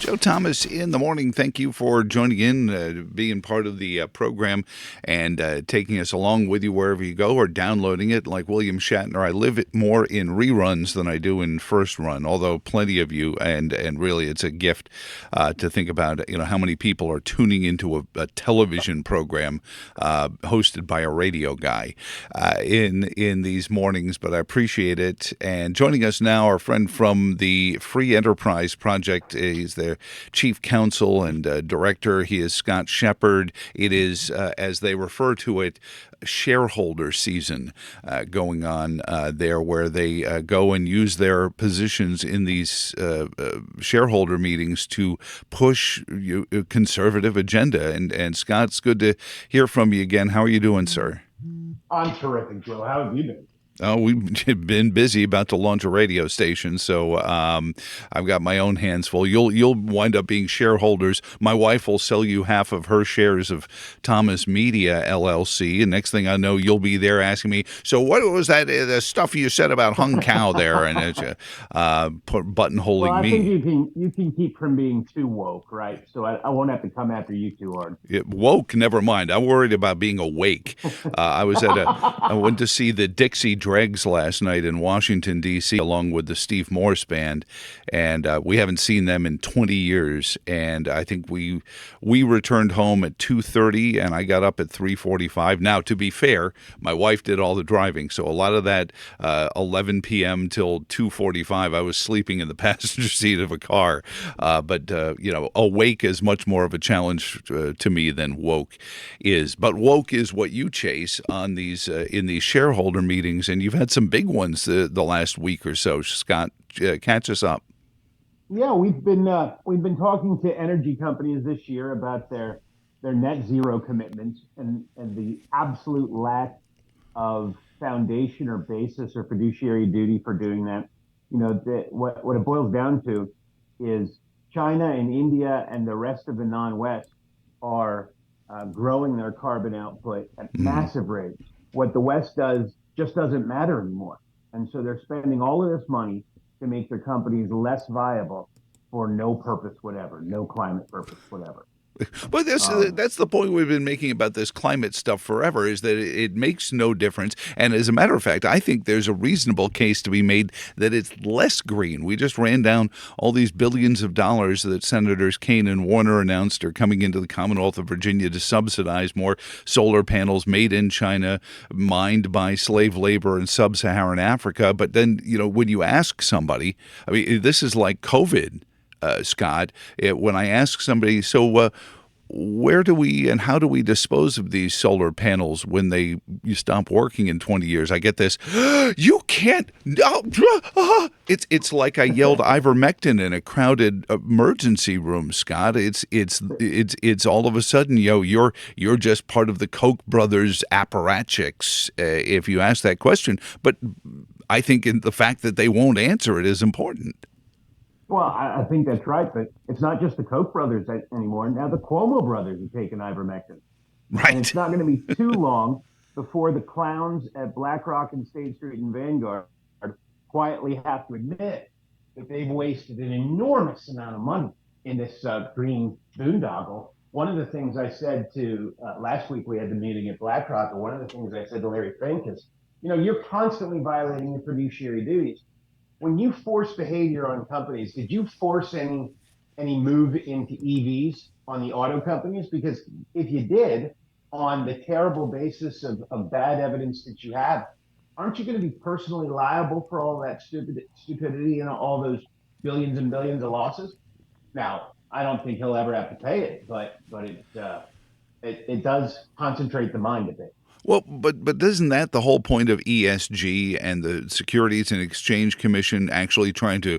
Joe Thomas in the morning. Thank you for joining in, being part of the program, and taking us along with you wherever you go, or downloading it like William Shatner. I live it more in reruns than I do in first run, although plenty of you, and really it's a gift to think about, how many people are tuning into a television program hosted by a radio guy in these mornings, but I appreciate it. And joining us now, our friend from the Free Enterprise Project. He's the chief counsel and director. He is Scott Shepard. It is, as they refer to it, shareholder season going on there, where they go and use their positions in these shareholder meetings to push a conservative agenda. And Scott, it's good to hear from you again. How are you doing, sir? I'm terrific, Joe. How have you been? Oh, we've been busy about to launch a radio station, so I've got my own hands full. You'll wind up being shareholders. My wife will sell you half of her shares of Thomas Media LLC, and next thing I know, you'll be there asking me, "So what was that the stuff you said about hung cow there?" And it's Well, buttonholing I think me. you can keep from being too woke, right? So I won't have to come after you too hard. Woke, never mind. I'm worried about being awake. I went to see the Dixie Dregs last night in Washington, D.C., along with the Steve Morse Band, and we haven't seen them in 20 years. And I think we returned home at 2:30, and I got up at 3:45. Now, to be fair, my wife did all the driving, so a lot of that 11 p.m. till 2:45, I was sleeping in the passenger seat of a car. But awake is much more of a challenge to me than woke is. But woke is what you chase on these in these shareholder meetings, and you've had some big ones the last week or so. Scott, catch us up. Yeah, we've been talking to energy companies this year about their net zero commitments and the absolute lack of foundation or basis or fiduciary duty for doing that. What it boils down to is China and India and the rest of the non-West are growing their carbon output at Mm. massive rates. What the West does just doesn't matter anymore. And so they're spending all of this money to make their companies less viable for no purpose whatever, no climate purpose whatever. But Um, that's the point we've been making about this climate stuff forever, is that it makes no difference. And as a matter of fact, I think there's a reasonable case to be made that it's less green. We just ran down all these billions of dollars that Senators Kaine and Warner announced are coming into the Commonwealth of Virginia to subsidize more solar panels made in China, mined by slave labor in sub-Saharan Africa. But then, when you ask somebody, I mean, this is like COVID, Scott. When I ask somebody, so where do we and how do we dispose of these solar panels when you stop working in 20 years? I get this. You can't. No, it's like I yelled ivermectin in a crowded emergency room, Scott. It's all of a sudden, you're just part of the Koch brothers apparatchiks if you ask that question. But I think the fact that they won't answer it is important. well, I think that's right, but it's not just the Koch brothers anymore. Now the Cuomo brothers are taking ivermectin. And Right. it's not going to be too long before the clowns at BlackRock and State Street and Vanguard quietly have to admit that they've wasted an enormous amount of money in this green boondoggle. One of the things I said to last week, we had the meeting at BlackRock, and one of the things I said to Larry Fink is, you're constantly violating your fiduciary duties. When you force behavior on companies, did you force any move into EVs on the auto companies? Because if you did, on the terrible basis of bad evidence that you have, aren't you going to be personally liable for all that stupidity and all those billions and billions of losses? Now, I don't think he'll ever have to pay it, but it does concentrate the mind a bit. Well, but isn't that the whole point of ESG and the Securities and Exchange Commission actually trying to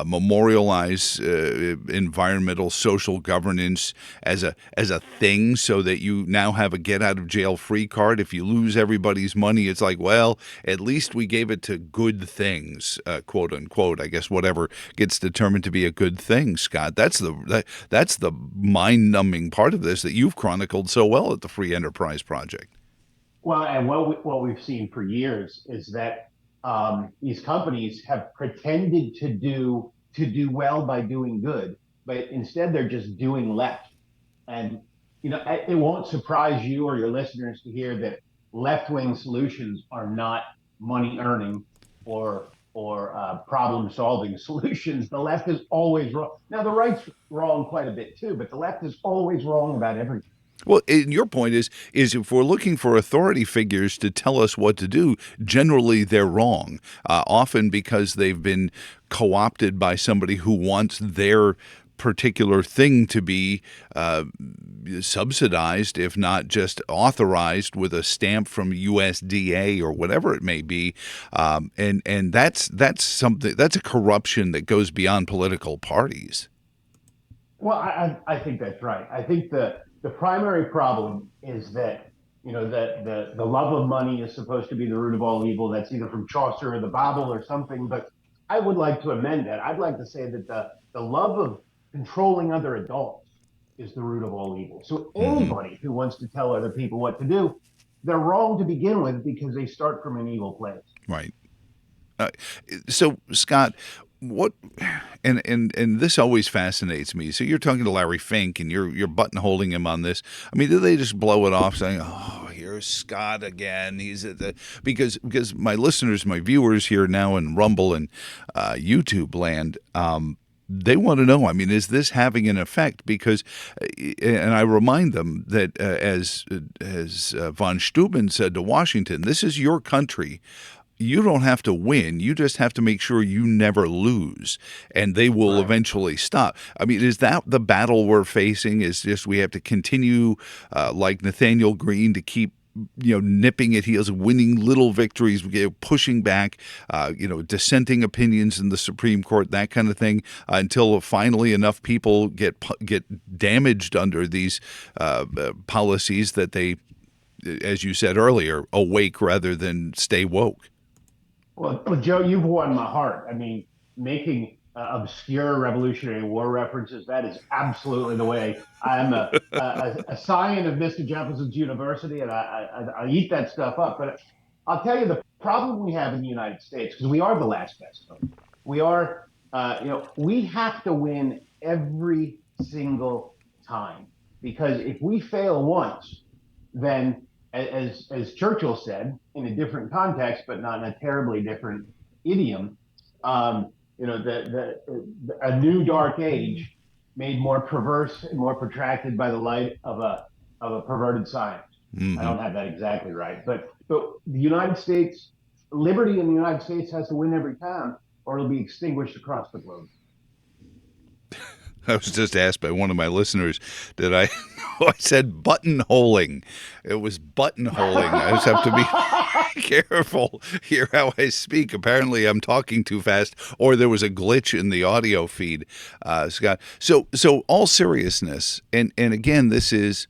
memorialize environmental social governance as a thing, so that you now have a get out of jail free card? If you lose everybody's money, it's like, well, at least we gave it to good things, quote unquote. I guess whatever gets determined to be a good thing, Scott. That's the mind numbing part of this that you've chronicled so well at the Free Enterprise Project. Well, and what we've seen for years is that these companies have pretended to do well by doing good, but instead they're just doing left. And it won't surprise you or your listeners to hear that left wing solutions are not money earning or problem solving solutions. The left is always wrong. Now the right's wrong quite a bit too, but the left is always wrong about everything. Well, and your point is if we're looking for authority figures to tell us what to do, generally they're wrong, often because they've been co-opted by somebody who wants their particular thing to be subsidized, if not just authorized with a stamp from USDA or whatever it may be, and that's something that's a corruption that goes beyond political parties. Well, I think that's right. I think the primary problem is that the love of money is supposed to be the root of all evil. That's either from Chaucer or the Bible or something. But I would like to amend that. I'd like to say that the love of controlling other adults is the root of all evil. So Mm-hmm. anybody who wants to tell other people what to do, they're wrong to begin with because they start from an evil place. Right. Uh, so, Scott, what and this always fascinates me. So you're talking to Larry Fink and you're buttonholing him on this. I mean, do they just blow it off saying, "Oh, here's Scott again"? He's at the because my listeners, my viewers here now in Rumble and YouTube land. They want to know. I mean, is this having an effect? Because, and I remind them that as von Steuben said to Washington, this is your country. You don't have to win. You just have to make sure you never lose, and they will Right. eventually stop. I mean, is that the battle we're facing? Is just we have to continue, like Nathaniel Green, to keep nipping at heels, winning little victories, pushing back, dissenting opinions in the Supreme Court, that kind of thing, until finally enough people get damaged under these policies that they, as you said earlier, awake rather than stay woke. Well, Joe, you've won my heart. I mean, making obscure Revolutionary War references, that is absolutely the way. I'm a scion of Mr. Jefferson's University, and I eat that stuff up. But I'll tell you the problem we have in the United States, because we are the last best hope. We are, we have to win every single time. Because if we fail once, then as Churchill said in a different context, but not in a terribly different idiom, a new dark age made more perverse and more protracted by the light of a perverted science. I Hmm. don't have that exactly right, but the United States, liberty in the United States has to win every time, or it'll be extinguished across the globe. I was just asked by one of my listeners, did I? I said buttonholing. It was buttonholing. I just have to be careful here how I speak. Apparently, I'm talking too fast, or there was a glitch in the audio feed, Scott. So all seriousness, and again, this is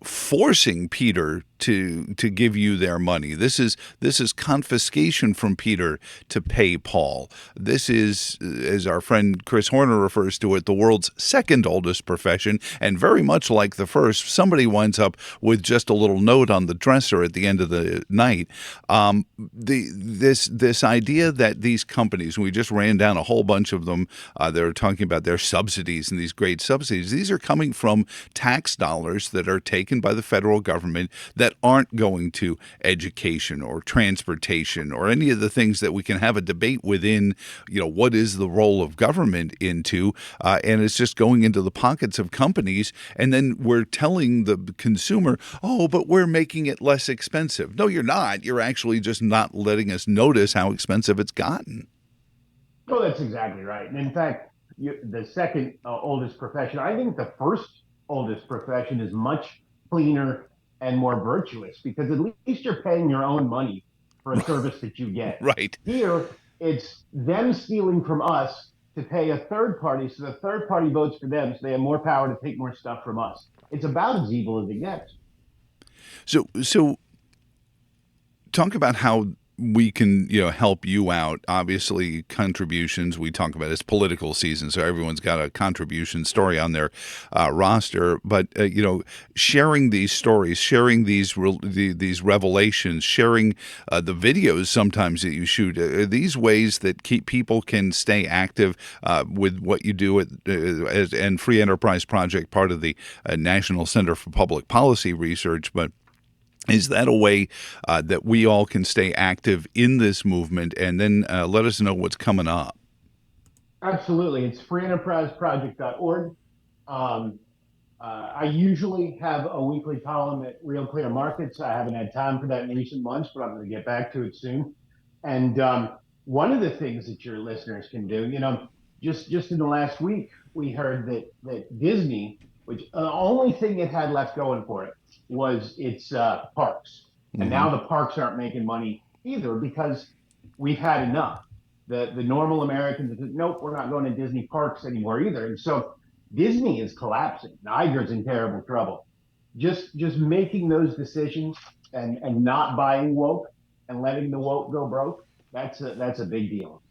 forcing Peter to give you their money. This is confiscation from Peter to pay Paul. This is, as our friend Chris Horner refers to it, the world's second oldest profession, and very much like the first, somebody winds up with just a little note on the dresser at the end of the night. This idea that these companies, and we just ran down a whole bunch of them, they're talking about their subsidies and these great subsidies. These are coming from tax dollars that are taken by the federal government that aren't going to education or transportation or any of the things that we can have a debate within, what is the role of government into, and it's just going into the pockets of companies, and then we're telling the consumer, oh, but we're making it less expensive. No, you're not. You're actually just not letting us notice how expensive it's gotten. Well, that's exactly right. And in fact, the second oldest profession, I think the first oldest profession is much cleaner and more virtuous because at least you're paying your own money for a service that you get. Right. Here, it's them stealing from us to pay a third party, so the third party votes for them, so they have more power to take more stuff from us. It's about as evil as it gets. So talk about how we can help you out. Obviously, contributions we talk about, it's political season, so everyone's got a contribution story on their roster. But sharing these stories, sharing these revelations, sharing the videos sometimes that you shoot, these ways that keep people can stay active with what you do and Free Enterprise Project, part of the National Center for Public Policy Research, but is that a way that we all can stay active in this movement, and then let us know what's coming up? Absolutely. It's freeenterpriseproject.org. Um, I usually have a weekly column at Real Clear Markets. I haven't had time for that in recent months, but I'm going to get back to it soon. And one of the things that your listeners can do, just in the last week, we heard that Disney, which the only thing it had left going for it was its parks, and Mm-hmm. now the parks aren't making money either because we've had enough. The normal Americans said, nope, we're not going to Disney parks anymore either, and so Disney is collapsing. Niger's in terrible trouble. Just making those decisions and not buying woke and letting the woke go broke. That's a big deal.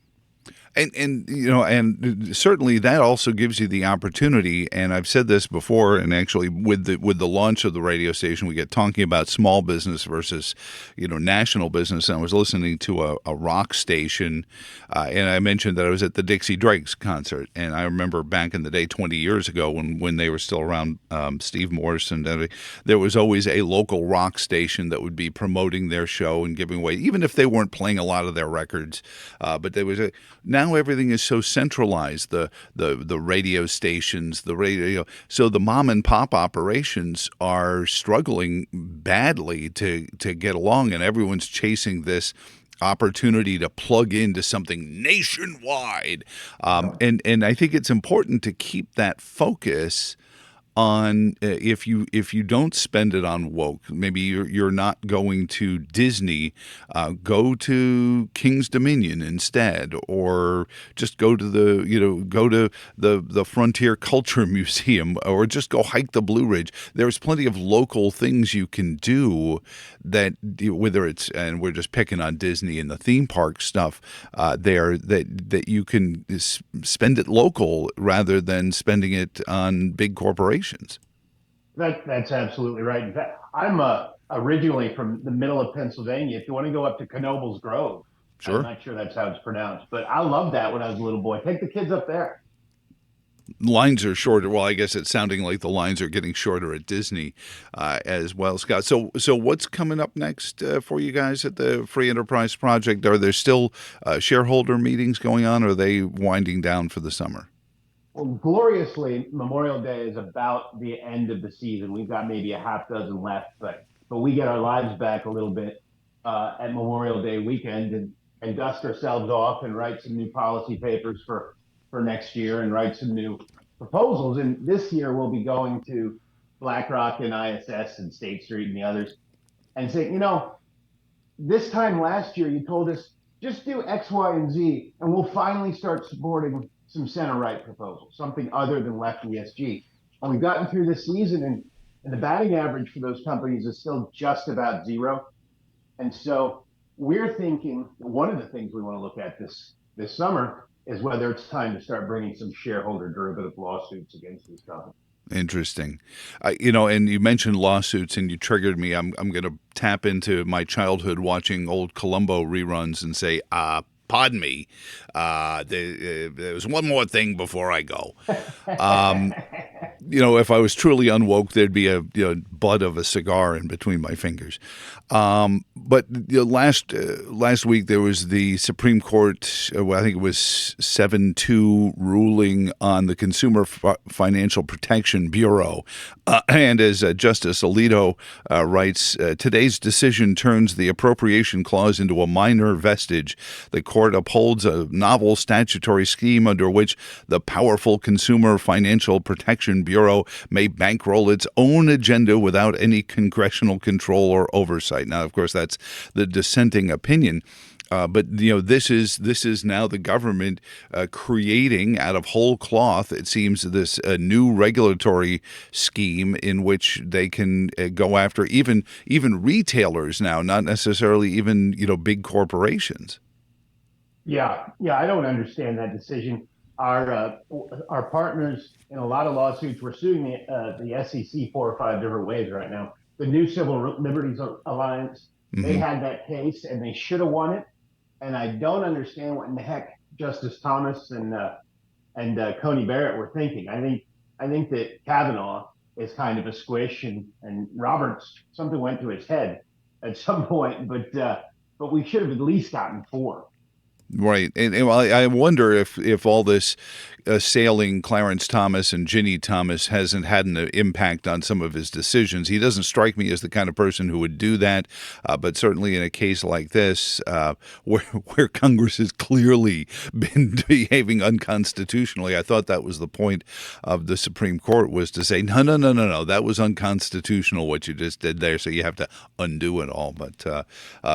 And certainly that also gives you the opportunity. And I've said this before, and actually with the launch of the radio station, we get talking about small business versus national business. And I was listening to a rock station, and I mentioned that I was at the Dixie Dregs concert, and I remember back in the day, 20 years ago, when they were still around, Steve Morse, and there was always a local rock station that would be promoting their show and giving away, even if they weren't playing a lot of their records. But there was now everything is so centralized, the radio stations, the radio, so the mom and pop operations are struggling badly to get along, and everyone's chasing this opportunity to plug into something nationwide. And I think it's important to keep that focus on, if you don't spend it on woke, maybe you're not going to Disney, go to King's Dominion instead, or just go to the Frontier Culture Museum, or just go hike the Blue Ridge. There's plenty of local things you can do that, whether it's, and we're just picking on Disney and the theme park stuff, there, that you can spend it local rather than spending it on big corporations. That's absolutely right. In fact, I'm originally from the middle of Pennsylvania. If you want to go up to Knoebels Grove, I'm Sure. not sure that's how it's pronounced, but I loved that when I was a little boy. Take the kids up there. Lines are shorter. Well, I guess it's sounding like the lines are getting shorter at Disney as well, Scott. So what's coming up next for you guys at the Free Enterprise Project? Are there still shareholder meetings going on, or are they winding down for the summer? Well, gloriously, Memorial Day is about the end of the season. We've got maybe a half dozen left, but we get our lives back a little bit at Memorial Day weekend and dust ourselves off and write some new policy papers for next year and write some new proposals. And this year we'll be going to BlackRock and ISS and State Street and the others and say, this time last year you told us just do X, Y, and Z, and we'll finally start supporting some center right proposals, something other than left ESG. And we've gotten through this season, and the batting average for those companies is still just about zero. And so we're thinking one of the things we want to look at this summer is whether it's time to start bringing some shareholder derivative lawsuits against these companies. Interesting. And you mentioned lawsuits, and you triggered me. I'm going to tap into my childhood watching old Columbo reruns and say, pardon me, there's one more thing before I go. If I was truly unwoke, there'd be a butt of a cigar in between my fingers. But last week there was the Supreme Court, I think it was 7-2 ruling on the Consumer Financial Protection Bureau. And as Justice Alito writes, today's decision turns the appropriation clause into a minor vestige. The court upholds a novel statutory scheme under which the powerful Consumer Financial Protection Bureau may bankroll its own agenda without any congressional control or oversight. Now, of course, that's the dissenting opinion. But this is now the government creating out of whole cloth. It seems this new regulatory scheme in which they can go after even retailers now, not necessarily even big corporations. Yeah, yeah, I don't understand that decision. Our partners in a lot of lawsuits, we're suing the SEC 4 or 5 different ways right now. The New Civil Liberties Alliance, they Hmm. had that case and they should have won it. And I don't understand what in the heck Justice Thomas and Coney Barrett were thinking. I think that Kavanaugh is kind of a squish, and Roberts, something went to his head at some point, but we should have at least gotten four. Right, and well, I wonder if all this assailing Clarence Thomas and Ginny Thomas hasn't had an impact on some of his decisions. He doesn't strike me as the kind of person who would do that, but certainly in a case like this, where Congress has clearly been behaving unconstitutionally, I thought that was the point of the Supreme Court, was to say no, no, no, no, no, that was unconstitutional what you just did there, so you have to undo it all. But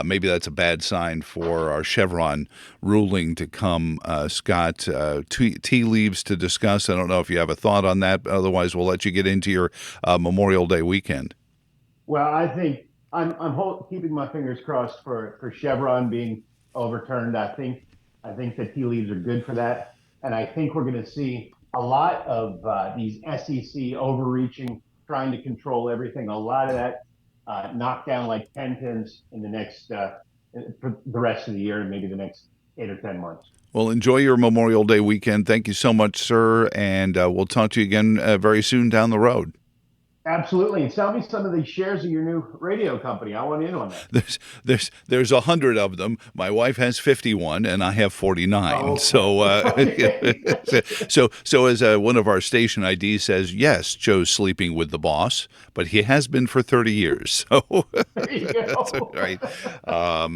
maybe that's a bad sign for our Chevron ruling to come. Scott, tea leaves to discuss. I don't know if you have a thought on that. Otherwise, we'll let you get into your Memorial Day weekend. Well, I think keeping my fingers crossed for Chevron being overturned. I think the tea leaves are good for that, and I think we're going to see a lot of these SEC overreaching, trying to control everything. A lot of that knocked down like 10 pins in the next for the rest of the year and maybe the next 8 or 10 months. Well, enjoy your Memorial Day weekend. Thank you so much, sir, and we'll talk to you again very soon down the road. Absolutely, and sell me some of the shares of your new radio company. I want in on that. There's 100 of them. My wife has 51, and I have 49. Oh, So, okay. so as one of our station IDs says, yes, Joe's sleeping with the boss, but he has been for 30 years. So There you that's go. right.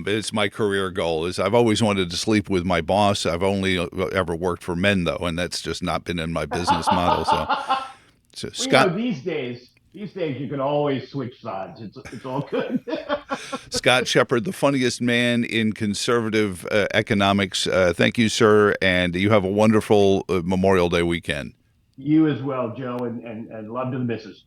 It's my career goal. Is I've always wanted to sleep with my boss. I've only ever worked for men though, and that's just not been in my business model. So Well, Scott. these days you can always switch sides. It's all good. Scott Shepard, the funniest man in conservative economics. Thank you, sir, and you have a wonderful Memorial Day weekend. You as well, Joe, and love to the missus.